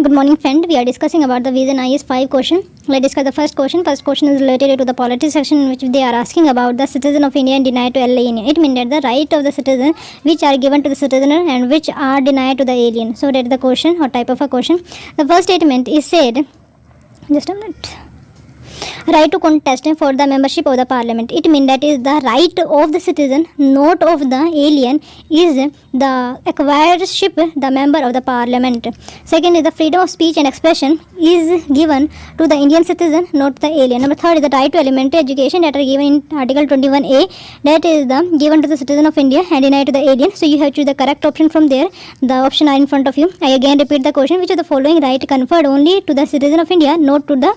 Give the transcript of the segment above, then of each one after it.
Good morning, friend. We are discussing about the Vision IS 5 question. Let's discuss the first question. First question is related to the politics section, in which they are asking about the citizen of India and denied to alien. It means that the right of the citizen which are given to the citizen and which are denied to the alien. So that is the question or type of a question. The first statement is said, just a minute. Right to contest for the membership of the parliament. It means that is the right of the citizen, not of the alien, is the acquireship the member of the parliament. Second is the freedom of speech and expression is given to the Indian citizen, not the alien. Number third is the right to elementary education that are given in Article 21A, that is the given to the citizen of India and denied to the alien. So you have to choose the correct option from there. The option are in front of you. I again repeat the question. Which of the following right conferred only to the citizen of India, not to the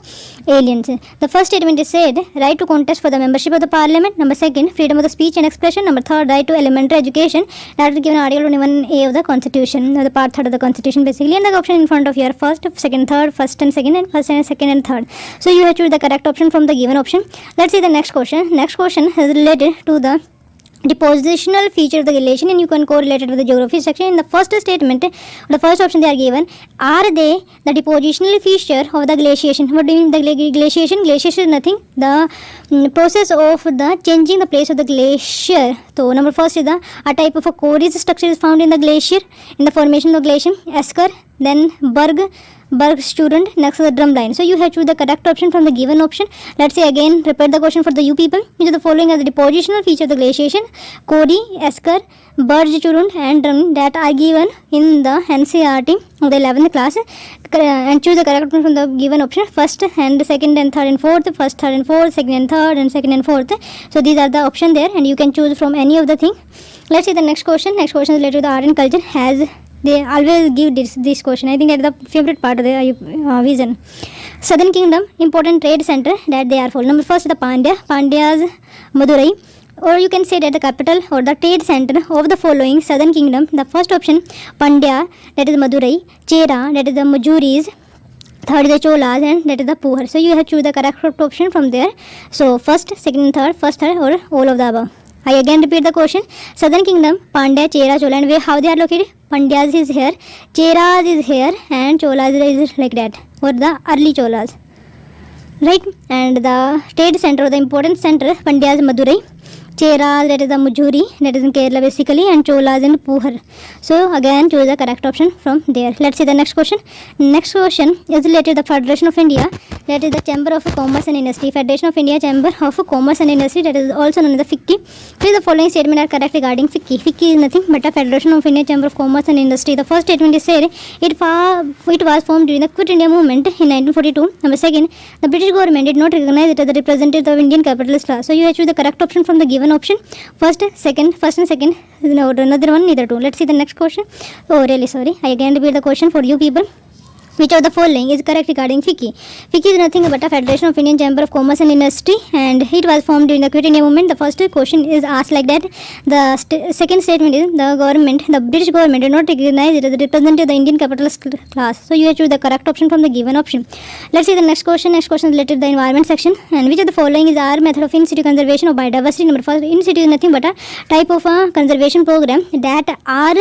aliens? The first statement is said, right to contest for the membership of the parliament. Number second, freedom of the speech and expression. Number third, right to elementary education that is given in Article 21A of the Constitution, or the part third of the Constitution basically. And the option in front of you are first, second, third, first and second, and first and second and third. So you have to choose the correct option from the given option. Let's see the next question. Next question is related to the depositional feature of the glacier, and you can correlate it with the geography section. In the first statement, the first option they are given, are they the depositional feature of the glaciation? What do you mean the glaciation? Glaciation is nothing, the process of the changing the place of the glacier. So number first is a type of a corious structure is found in the glacier, in the formation of the glacier, esker, then berg student, next is the drum line. So you have to choose the correct option from the given option. Let's say again, repeat the question for the you people. Which of the following are the depositional feature of the glaciation? Cori, esker, berg student and drum that are given in the NCERT of the 11th class, and choose the correct option from the given option. First and second and third and fourth, first, third and fourth, second and third, and second and fourth. So these are the option there, and you can choose from any of the thing. Let's see the next question. Next question is related to the art and culture. Has they always give this question. I think that is the favorite part of the vision. Southern Kingdom, important trade center that they are full. Number first, the Pandya's Madurai, or you can say that the capital or the trade center of the following Southern Kingdom. The first option, Pandya, that is Madurai, Chera, that is the Majuris, third is the Cholas, and that is the Puhar. So you have to choose the correct option from there. So first, second, and third, first, third, or all of the above. I again repeat the question. Southern Kingdom, Pandya, Chera, Chola, and where how they are located? Pandyas is here, Cheras is here, and Cholas is like that, or the early Cholas, right? And the trade center or the important center, Pandyas Madurai, Cheras, that is the Mujuri, that is in Kerala basically, and Cholas in Puhar. So again choose the correct option from there. Let's see the next question. Next question is related to the Federation of India, that is the Chamber of Commerce and Industry. Federation of India Chamber of Commerce and Industry, that is also known as the FICCI. Please the following statement are correct regarding FICCI. FICCI is nothing but a Federation of India Chamber of Commerce and Industry. The first statement is said it was formed during the Quit India movement in 1942. Number second, the British government did not recognize it as the representative of Indian capitalist class. So you have to choose the correct option from the given option. First and second, no, another one, neither two. Let's see the next question. Oh, really sorry. I again repeat the question for you people. Which of the following is correct regarding FICCI? FICCI is nothing but a Federation of Indian Chamber of Commerce and Industry, and it was formed during the Quit India movement. The first question is asked like that. The second statement is the British government did not recognize it as a representative of the Indian capitalist class. So you have to choose the correct option from the given option. Let's see the next question. Next question is related to the environment section. And which of the following is our method of in-situ conservation of biodiversity? Number first, in-situ is nothing but a type of a conservation program that are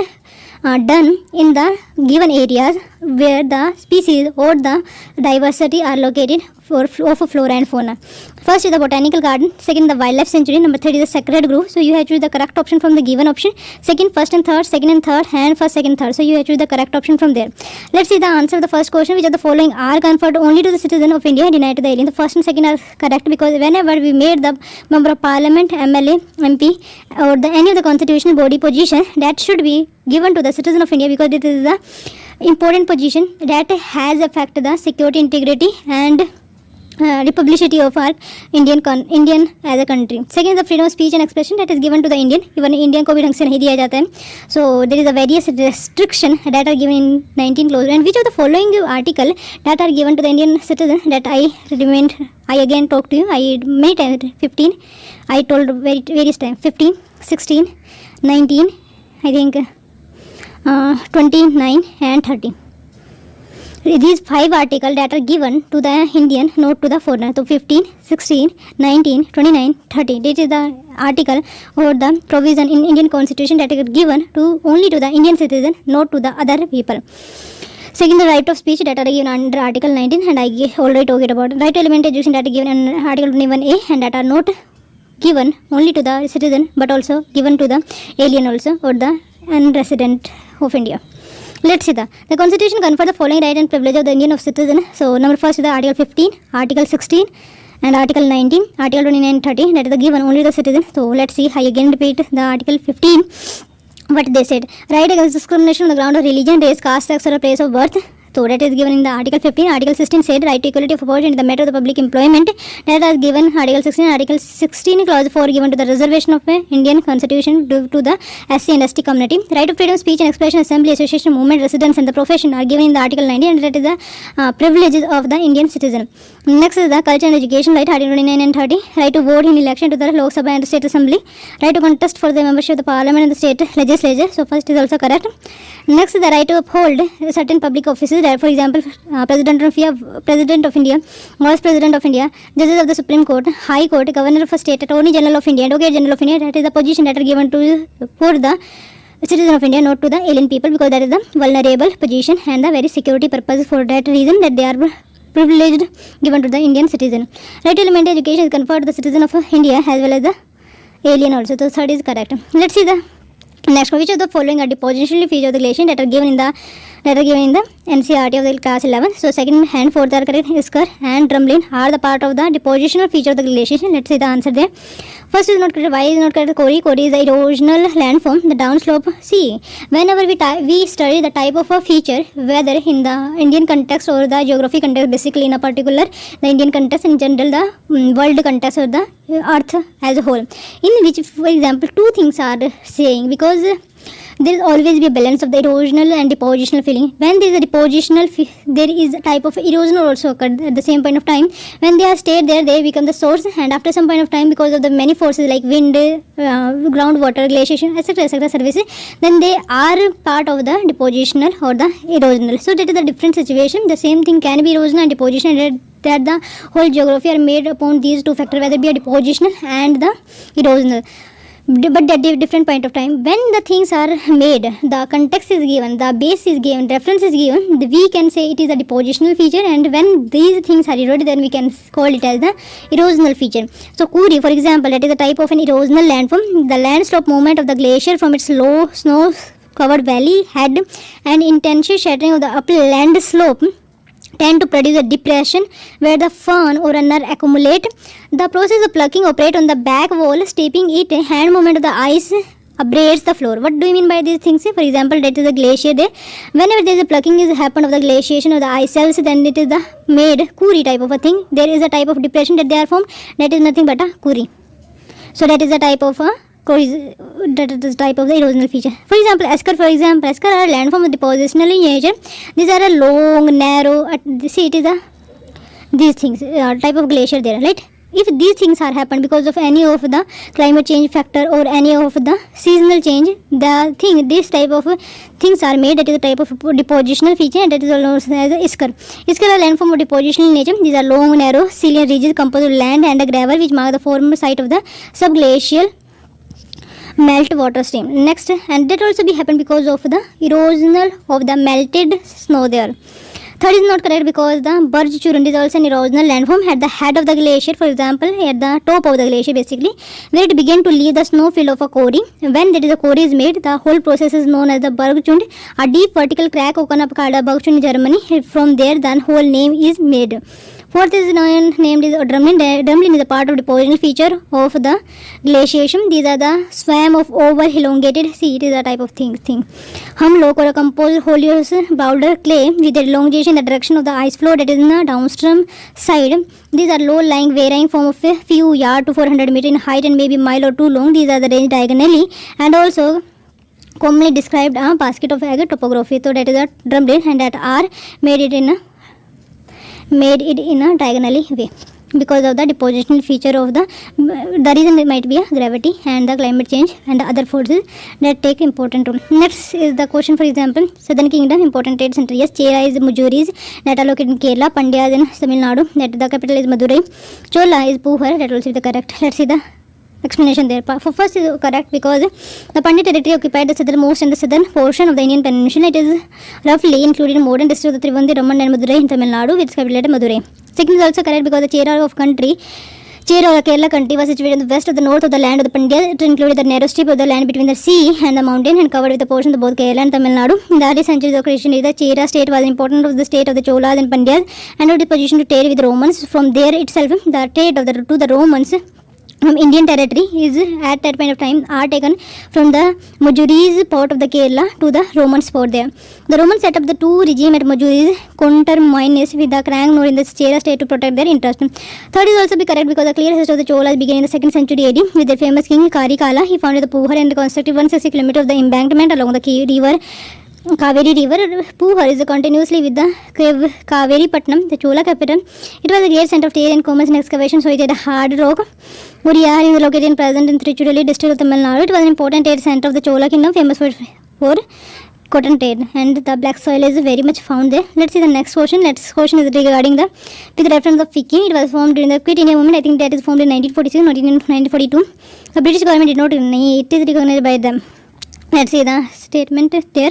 done in the given areas where the species or the diversity are located of flora and fauna. First is the botanical garden, second the wildlife sanctuary, number third is the sacred grove. So you have to choose the correct option from the given option. Second, first and third, second and third, and first, second, third. So you have to choose the correct option from there. Let's see the answer of the first question. Which of the following are conferred only to the citizen of India, denied to the alien? The first and second are correct, because whenever we made the member of parliament, MLA, MP, or any of the constitutional body position, that should be given to the citizen of India, because it is the important position that has affected the security, integrity, and republicity of our Indian as a country. Second is the freedom of speech and expression that is given to the Indian. Even Indian को भी ढंग से नहीं दिया जाता है. So there is a various restriction that are given in 19 clause. And which of the following article that are given to the Indian citizen that I again talk to you. I many times 15. I told various times 15, 16, 19. I think 29 and 30. These 5 articles that are given to the Indian, not to the foreigner. So 15, 16, 19, 29, 30. This is the article or the provision in Indian constitution that is given to only to the Indian citizen, not to the other people. Second, the right of speech that are given under Article 19, and I already talked about right to elementary education that are given under Article 21A, and that are not given only to the citizen but also given to the alien also, or the non-resident of India. Let's see the Constitution confer the following right and privilege of the Indian of citizen. So number first is the Article 15, Article 16, and Article 19, Article 29, 30, that is the given only the citizen. So let's see. I again repeat the Article 15. What they said: right against discrimination on the ground of religion, race, caste, sex, or place of birth. So that is given in the Article 15. Article 16 said right to equality of opportunity in the matter of the public employment. That is given Article 16. Article 16 clause 4 given to the reservation of Indian Constitution due to the SC and ST community. Right of freedom of speech and expression, assembly, association, movement, residence, and the profession are given in the Article 19, and that is the privileges of the Indian citizen. Next is the culture and education right, Article 29 and 30. Right to vote in election to the Lok Sabha and the State Assembly. Right to contest for the membership of the Parliament and the State Legislature. So first is also correct. Next is the right to uphold certain public offices. For example, President of India, Vice President of India, Judges of the Supreme Court, High Court, Governor of a State, Attorney General of India, Advocate General of India. That is the position that are given to for the citizen of India, not to the alien people, because that is the vulnerable position and the very security purpose. For that reason, that they are privileged given to the Indian citizen. Right to elementary education is conferred to the citizen of India as well as the alien also. So third is correct. Let's see the next. Which of the following are depositional features of the glacier that are given in the NCERT of the class 11. So second and fourth are correct. Iskar and Drumlin are the part of the depositional feature of the glaciation. Let's see the answer there. First is not correct. Why is not correct? Kori is the erosional landform, the downslope. See, whenever we study the type of a feature, whether in the Indian context or the geography context, basically in a particular the Indian context, in general the world context or the earth as a whole, in which, for example, two things are saying, because there is always be a balance of the erosional and depositional feeling. When there is a depositional, there is a type of erosional also occurred at the same point of time. When they are stayed there, they become the source, and after some point of time, because of the many forces like wind, groundwater, glaciation, etc. services, then they are part of the depositional or the erosional. So that is the different situation. The same thing can be erosional and depositional, that the whole geography are made upon these two factors, whether it be a depositional and the erosional. But at a different point of time, when the things are made, the context is given, the base is given, reference is given, we can say it is a depositional feature, and when these things are eroded, then we can call it as the erosional feature. So Kuri, for example, that is a type of an erosional landform. The land slope movement of the glacier from its low snow covered valley head and intense shattering of the upland slope tend to produce a depression where the fern or runner accumulate. The process of plucking operate on the back wall, steeping it. Hand movement of the ice abrades the floor. What do you mean by these things? For example, that is a glacier there. Whenever there is a plucking is happened of the glaciation of the ice cells, then it is the made Kuri type of a thing. There is a type of depression that they are formed. That is nothing but a Kuri. So that is a type of a that is the type of the erosional feature. For example, Esker are landform of depositional in nature. These are a long, narrow. See, it is a these things type of glacier there, right? If these things are happened because of any of the climate change factor or any of the seasonal change, this type of things are made. That is a type of depositional feature, and that is also known as Iskar. Iskar are landform of depositional in nature. These are long, narrow, ciliar ridges composed of land and gravel, which mark the former site of the subglacial melt water stream. Next, and that also be happen because of the erosional of the melted snow there. Third is not correct, because the Burj Churund is also an erosional landform at the head of the glacier, for example at the top of the glacier basically, where it began to leave the snow field of a Kori. When that is a Kori is made, the whole process is known as the Bergchund. A deep vertical crack open up called Bergchund in Germany. From there the whole name is made. Fourth is named is Drumlin. Drumlin is a part of the depositional feature of the glaciation. These are the swam of over elongated. See, it is a type of thing. Humlock or a composed hollows boulder clay with the elongation in the direction of the ice flow, that is in the downstream side. These are low-lying varying from a few yards to 400 meters in height and maybe a mile or two long. These are the range diagonally and also commonly described a basket of egg topography. So that is a Drumlin, and that are made it in a diagonally way because of the depositional feature of the reason it might be a gravity and the climate change and the other forces that take important role. Next is the question, for example, Southern Kingdom, important trade center. Yes, Chera is Mujuris that are located in Kerala, Pandya is in Tamil Nadu, that the capital is Madurai, Chola is Puhar, that will be the correct. Let's see the explanation there. For first is correct because the Pandit territory occupied the southernmost and the southern portion of the Indian peninsula. It is roughly included in modern district of the Trivandrum, Raman and Madurai in Tamil Nadu, with its capital at Madurai. Second is also correct because the Chera of Kerala country was situated in the west of the north of the land of the Pandya. It included the narrow strip of the land between the sea and the mountain and covered with a portion of both Kerala and Tamil Nadu. In the early centuries of Christianity, the Chera state was important of the state of the Cholas and Pandyas and had the position to trade with Romans. From there itself, the trade to the Romans from Indian territory is at that point of time are taken from the Majuri's port of the Kerala to the Roman port there. The Romans set up the two regime at Majuri's conterminous with the Crangnore in the Chera state to protect their interest. Third is also be correct because the clear history of the Cholas began in the 2nd century AD with their famous king Karikala. He founded the Puhar and constructed 160 km of the embankment along the Kaveri river. Puhar is continuously with the Kaveri Patnam, the Chola capital. It was a great center of trade and commerce and excavation, so it had a hard rock. Uriyar is located in present in Tiruchirappalli district of Tamil Nadu. It was an important trade center of the Chola kingdom, famous for cotton trade, and the black soil is very much found there. Let's see the next question. Next question is regarding the with reference of FICCI. It was formed during the Quit India movement. I think that is formed in 1946, not in 1942. The British government did not recognize it is recognized by them. Let's see the statement there.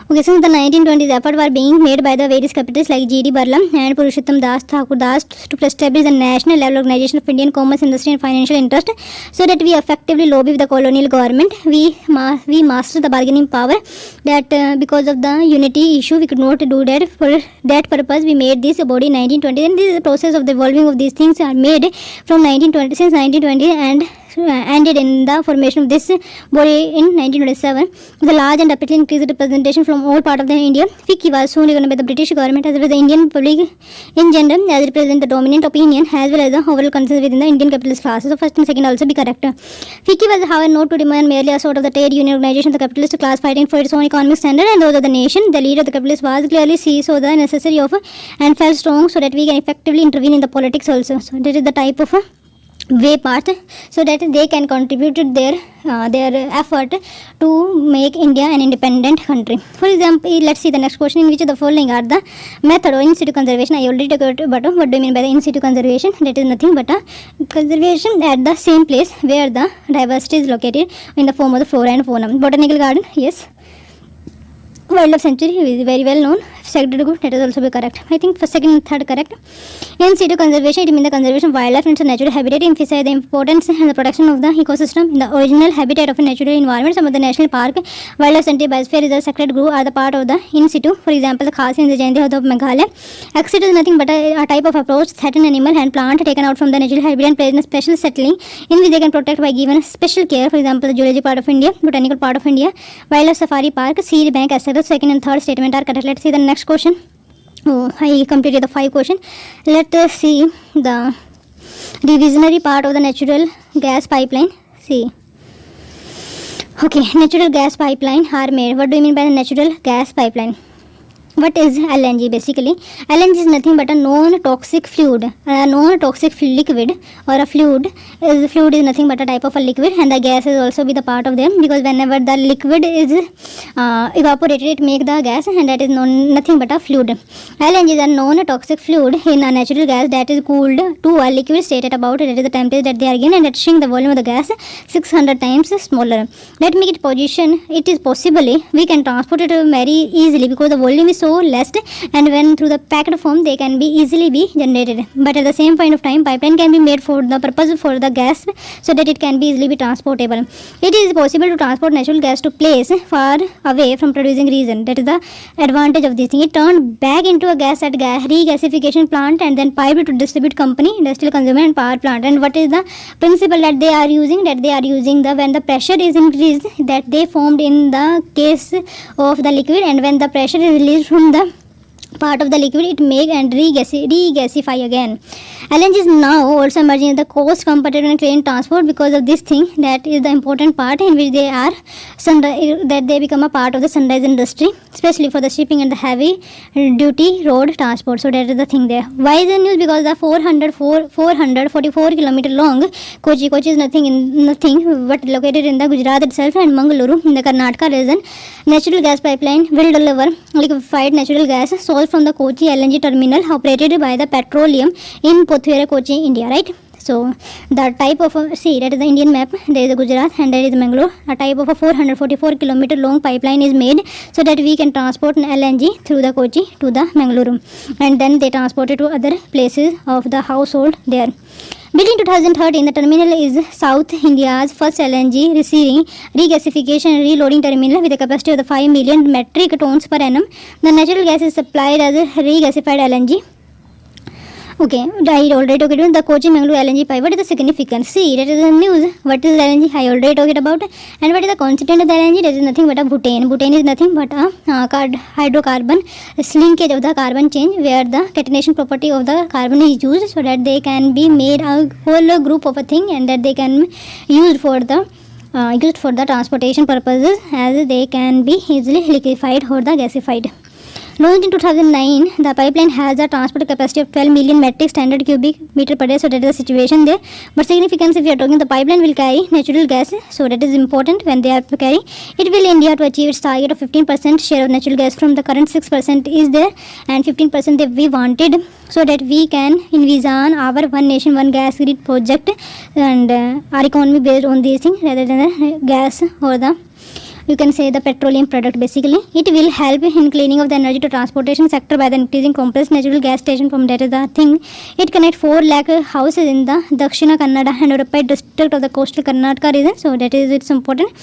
Okay, since the 1920s, efforts were being made by the various capitals like G.D. Burlam and Purushottam Das Thakur Das to establish the national level organization of Indian commerce, industry and financial interest, so that we effectively lobby with the colonial government. We mastered the bargaining power that because of the unity issue, we could not do that. For that purpose, we made this body in 1920, and this is the process of the evolving of these things are made from 1920 since 1920 and ended in the formation of this body in 1927. The large and rapidly increased representation from all parts of the India, FICCI was soon recognized by the British government as well as the Indian public in general as represent the dominant opinion as well as the overall consensus within the Indian capitalist class. So first and second also be correct. FICCI was, however, not to remain merely a sort of the trade union organization of the capitalist class fighting for its own economic standard and those of the nation. The leader of the capitalists was clearly so the necessary of and felt strong so that we can effectively intervene in the politics also. So that is the type of way part, so that they can contribute their effort to make India an independent country. For example, let's see the next question. In which of the following are the method of in situ conservation? I already talked about what do you mean by the in situ conservation? That is nothing but a conservation at the same place where the diversity is located in the form of the flora and fauna. Botanical garden, yes. Wildlife sanctuary is very well known. Sector good, that is also be correct. I think for second and third correct. In situ conservation, it means the conservation of wildlife in its natural habitat, emphasize the importance and the protection of the ecosystem in the original habitat of a natural environment. Some of the national park, wildlife sanctuary, biosphere reserve, sacred grove are the part of the in situ. For example, the Khasi and the Jainti of Meghalaya. Exit is nothing but a type of approach, certain animal and plant taken out from the natural habitat and placed in a special settling in which they can protect by given special care. For example, the zoology part of India, botanical part of India, wildlife safari park, seed bank, etc. Second and third statement are correct. Let's see the next question. Oh, I completed the 5 question. Let us see the divisionary part of the natural gas pipeline. See. Okay, natural gas pipeline are made. What do you mean by the natural gas pipeline? What is LNG basically? LNG is nothing but a non-toxic fluid. A non-toxic liquid or a fluid is nothing but a type of a liquid, and the gas is also be the part of them, because whenever the liquid is evaporated, it make the gas, and that is nothing but a fluid. LNG is a non-toxic fluid in a natural gas that is cooled to a liquid state at about that is the temperature that they are given, and that shrink the volume of the gas 600 times smaller. Let me get position. It is possibly we can transport it very easily because the volume is so less, and when through the packed form they can be easily be generated. But at the same point of time, pipeline can be made for the purpose for the gas so that it can be easily be transportable. It is possible to transport natural gas to place far away from producing region. That is the advantage of this thing. It turned back into a gas at regasification plant and then piped to distribute company, industrial consumer and power plant. And what is the principle that they are using? That they are using the when the pressure is increased, that they formed in the case of the liquid, and when the pressure is released from the part of the liquid, it make and regasify again. LNG is now also emerging in the cost competitive and train transport because of this thing. That is the important part in which they are that they become a part of the sunrise industry, especially for the shipping and the heavy duty road transport. So that is the thing there. Why is the news? Because the 444 kilometer long Kochi is nothing but located in the Gujarat itself, and Mangaluru in the Karnataka region. Natural gas pipeline will deliver liquefied natural gas sourced from the Kochi LNG terminal operated by the petroleum in Pothwera, Kochi, India, right? So the type of see, that is the Indian map. There is a Gujarat and there is Mangalore. A type of a 444 kilometer long pipeline is made so that we can transport LNG through the Kochi to the Mangaluru, and then they transport it to other places of the household there. Built in 2013, the terminal is South India's first LNG receiving regasification and reloading terminal with a capacity of the 5 million metric tons per annum. The natural gas is supplied as a regasified LNG. Okay, I already talked about the Kochi Mangaluru LNG pipe. What is the significance? See, that is the news. What is LNG? I already talked about. And what is the constituent of the LNG? That is nothing but a butane. Butane is nothing but a hydrocarbon linkage of the carbon chain, where the catenation property of the carbon is used so that they can be made a whole group of a thing, and that they can used for the transportation purposes, as they can be easily liquefied or the gasified. Launched in 2009, the pipeline has a transport capacity of 12 million metric standard cubic meter per day. So that is the situation there. But significance, if you are talking, the pipeline will carry natural gas. So that is important when they are carrying. It will India to achieve its target of 15% share of natural gas from the current 6% is there, and 15% that we wanted, so that we can envision our one nation one gas grid project, and our economy based on these things rather than the gas or the, you can say, the petroleum product. Basically it will help in cleaning of the energy to transportation sector by the increasing compressed natural gas station from that is the thing. It connects 4 lakh houses in the Dakshina Kannada and Udupi district of the coastal Karnataka region. So that is, it's important.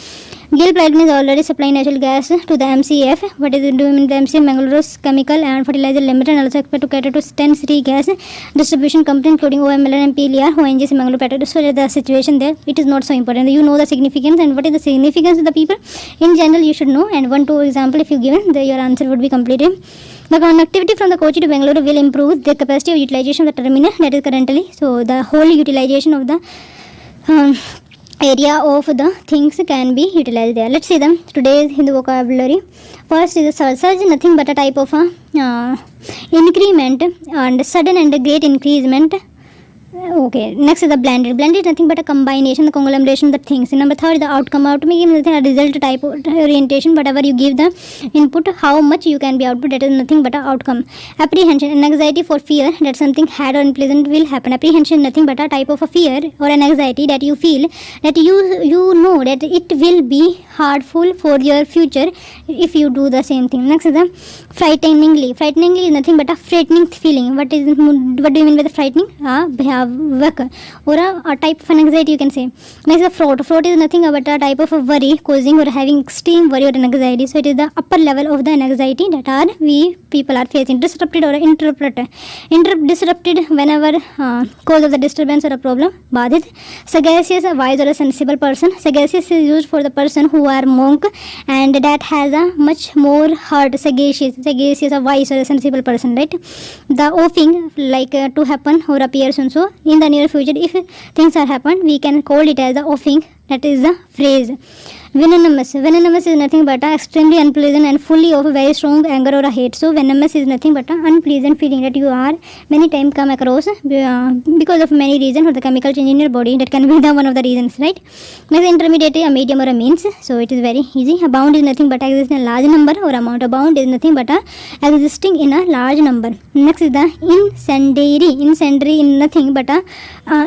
GIL pipeline is already supplying natural gas to the MCF. What is it doing in the MCF? Mangaluru's Chemical and Fertilizer Limited, and also expect to cater to 10 city gas distribution company including OML and PLR, ONGC, Mangaluru Petroleum. So the situation there, it is not so important. You know the significance, and what is the significance of the people in general you should know, and 1-2 example if you given, your answer would be completed. The connectivity from the Kochi to Bengaluru will improve the capacity of utilization of the terminal that is currently. So the whole utilization of the area of the things can be utilized there. Let's see them today in the vocabulary. First is a surcharge, nothing but a type of a increment and sudden and great increasement. Okay, next is the blended. Blended is nothing but a combination, the conglomeration of the things. Number 3 is the outcome. Outcome is nothing, a result type of orientation. Whatever you give the input, how much you can be output, that is nothing but a outcome. Apprehension, an anxiety for fear that something bad or unpleasant will happen. Apprehension is nothing but a type of a fear or an anxiety that you feel, that you know that it will be hurtful for your future if you do the same thing. Next is the frighteningly. Frighteningly is nothing but a frightening feeling. What do you mean by the frightening? Or a type of an anxiety, you can say. Next, the fraud. Fraud is nothing but a type of a worry, causing or having extreme worry or an anxiety. So it is the upper level of the anxiety that we people are facing. Disrupted or interrupted. Disrupted whenever cause of the disturbance or a problem. Badhit. Sagacious, a wise or a sensible person. Sagacious is used for the person who are monk, and that has a much more heart. Sagacious, a wise or a sensible person, right? The offing, like to happen or appear soon. So in the near future, if things are happened, we can call it as the offing. That is the phrase. Venomous. Venomous is nothing but a extremely unpleasant and fully of a very strong anger or a hate. So venomous is nothing but an unpleasant feeling that you are many times come across because of many reasons, or the chemical change in your body. That can be the one of the reasons, right? Next, intermediate, a medium or a means. So it is very easy. A bound is nothing but existing in a large number or amount. A bound is nothing but existing in a large number. Next is the incendiary. Incendiary is nothing but a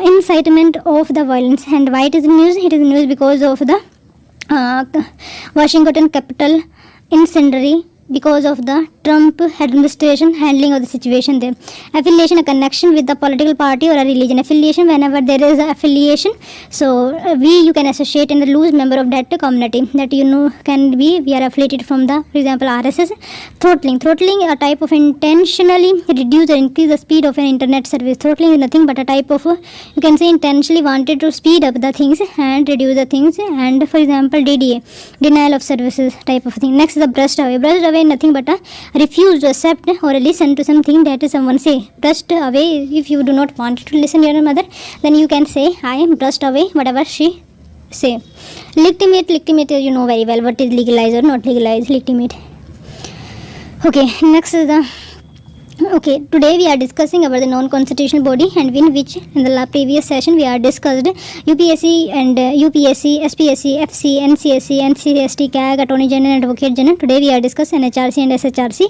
incitement of the violence. And why it is news? It is news because of the Washington Capitol incendiary, because of the Trump administration handling of the situation there. Affiliation, a connection with the political party or a religion. Affiliation, whenever there is an affiliation, so you can associate in the loose member of that community, that you know can be, we are affiliated from the, for example, RSS. Throttling, a type of intentionally reduce or increase the speed of an internet service. Throttling is nothing but a type of, you can say, intentionally wanted to speed up the things and reduce the things, and for example DDA, denial of services type of thing. Next is the brushed away. Brushed away nothing but a refuse to accept or listen to something that someone say. Brushed away, if you do not want to listen to your mother, then you can say I am brushed away whatever she say. Legitimate, you know very well what is legalized or not legalized. Legitimate. Okay, next is the Okay, today we are discussing about the non-constitutional body, and in which in the previous session we are discussed UPSC and UPSC, SPSC, FC, NCSC, NCST, CAG, Attorney General and Advocate General. Today we are discussing NHRC and SHRC.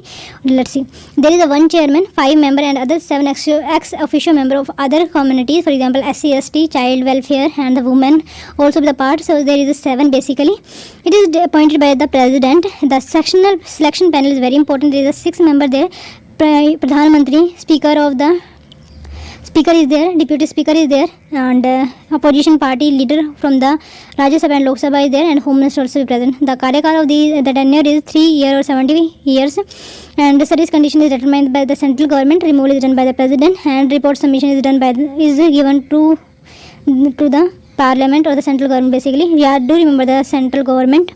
Let's see. There is a one chairman, 5 member and other 7 ex-officio member of other communities, for example SC, ST, child welfare and the women also the part. So there is a 7 basically. It is appointed by the president. The sectional selection panel is very important. There is a 6 member there. Pradhan Mantri, Speaker is there, Deputy Speaker is there, and opposition party leader from the Rajya Sabha and Lok Sabha is there, and Home Minister also is present. The Karyakal of the tenure is 3 years or 70 years, and the service condition is determined by the central government. Removal is done by the president, and report submission is done by is given to the parliament or the central government basically. We do remember the central government.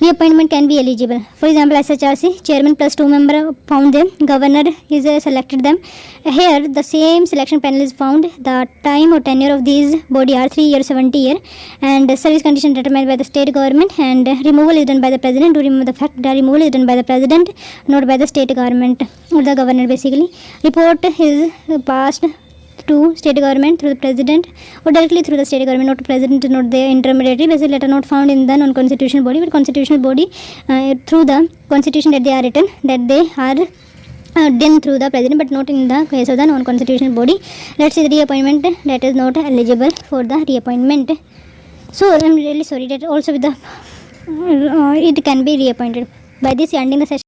Reappointment can be eligible. For example, SHRC, chairman plus 2 member found them. Governor is selected them. Here, the same selection panel is found. The time or tenure of these body are 3 years, 70 years, and service condition determined by the state government, and removal is done by the president. To remember the fact that removal is done by the president, not by the state government or the governor basically. Report is passed to state government through the president or directly through the state government, not president, not the intermediary. Basically letter not found in the non-constitutional body, but constitutional body through the constitution that they are written, that they are done through the president, but not in the case of the non-constitutional body. Let's see the reappointment that is not eligible for the reappointment. So I'm really sorry that also with the it can be reappointed. By this ending the session.